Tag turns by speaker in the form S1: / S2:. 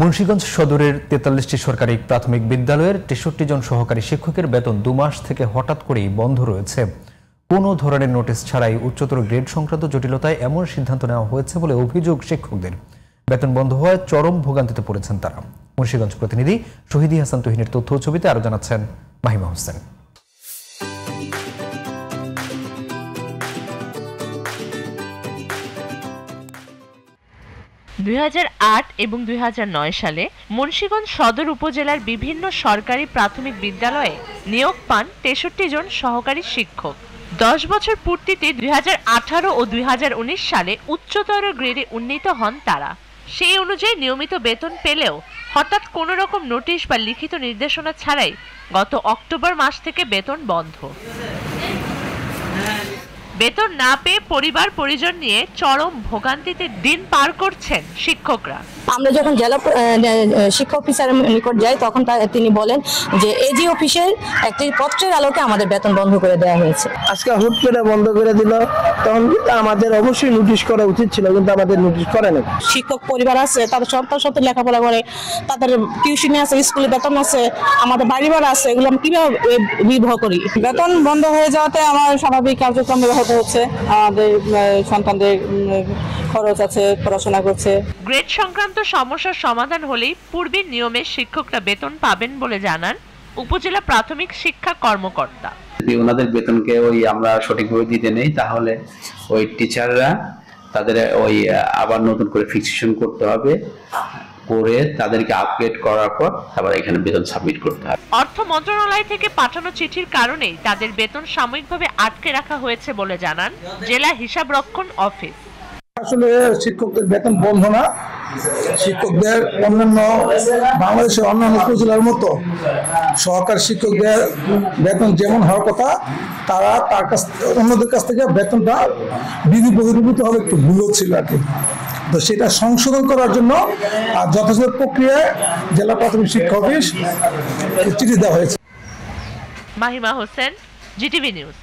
S1: মুন্সিগঞ্জ সদরের ৪৩টি সরকারি প্রাথমিক বিদ্যালয়ের ৬৩ জন সহকারী শিক্ষকের বেতন ২ মাস থেকে হঠাৎ করেই বন্ধ রয়েছে। কোনো ধরনের নোটিশ ছাড়াই উচ্চতর গ্রেড সংক্রান্ত জটিলতায় এমন সিদ্ধান্ত নেওয়া হয়েছে বলে অভিযোগ শিক্ষকদের। বেতন বন্ধ হওয়ায় চরম ভোগান্তিতে পড়েছেন তারা। মুন্সিগঞ্জ প্রতিনিধি শহীদী হাসান তুহিনের তথ্য ও ছবিতে আরো জানাচ্ছেন মাহিমা হোসেন।
S2: ২০০৮ এবং ২০০৯ সালে মুন্সিগঞ্জ সদর উপজেলার বিভিন্ন সরকারি প্রাথমিক বিদ্যালয়ে নিয়োগ পান ৬৩ জন সহকারী শিক্ষক। ১০ বছর পূর্তিতে ২০১৮ ও ২০১৯ সালে উচ্চতর গ্রেডে উন্নীত হন তারা। সেই অনুযায়ী নিয়মিত বেতন পেলেও হঠাৎ কোনো রকম নোটিশ বা লিখিত নির্দেশনা ছাড়াই গত অক্টোবর মাস থেকে বেতন বন্ধ। বেতন না পেয়ে পরিবার পরিজন নিয়ে চরম ভোগান্তিতে দিন পার করছেন শিক্ষকরা।
S3: আমরা যখন জেলা শিক্ষা অফিসারের নিকট যাই তখন তিনি বলেন যে এজি অফিসের একটি পত্রের আলোকে আমাদের বেতন বন্ধ করে দেওয়া হয়েছে।
S4: আজকে হুট করে বন্ধ করে দিল, তখন আমাদের অবশ্যই নোটিশ করা উচিত ছিল, কিন্তু আমাদের নোটিশ করে না।
S3: শিক্ষক পরিবার আছে, তাদের সন্তান সন্তান লেখাপড়া করে, তাদের টিউশনি আছে, স্কুলে বেতন আছে, আমাদের বাড়ি ভাড়া আছে, এগুলো আমি কিভাবে নির্ভর করি? বেতন বন্ধ হয়ে যাওয়াতে আমার স্বাভাবিক কার্যক্রম ব্যাহত হচ্ছে, আমাদের সন্তানদের খরচ আছে, পড়াশোনা করছে।
S2: গ্রেড সংক্রান্ত সমস্যার সমাধান হলেই পূর্বের নিয়মে শিক্ষকরা বেতন পাবেন বলে জানান উপজেলা প্রাথমিক শিক্ষা কর্মকর্তা।
S5: যদি ওনাদের বেতনকে আমরা সঠিকভাবে দিতে নেই, তাহলে টিচাররা তাদের আবার নতুন করে ফিক্সেশন করতে হবে, করে তাদেরকে আপডেট করার পর আবার এখানে বেতন সাবমিট করতে হবে।
S2: অর্থ মন্ত্রণালয় থেকে পাঠানো চিঠির কারণেই তাদের বেতন সাময়িকভাবে আটকে রাখা হয়েছে বলে জানান জেলা হিসাব রক্ষণ অফিস।
S4: আসলে শিক্ষকদের বেতন বন্ধ না, শিক্ষকদের অন্যান্য বাংলাদেশের অন্যান্য উপজেলার মতো সহকারী শিক্ষকদের বেতন যেমন হওয়ার কথা, তারা তার কাছ অন্যদের কাছ থেকে বেতনটা বিধি বহির্ভূত হবে একটু ভুল ছিল আর কি। তো সেটা সংশোধন করার জন্য যথাযথ প্রক্রিয়ায় জেলা প্রাথমিক শিক্ষা অফিস চিঠি দেওয়া হয়েছে।
S2: Mahima Hossain, GTV news.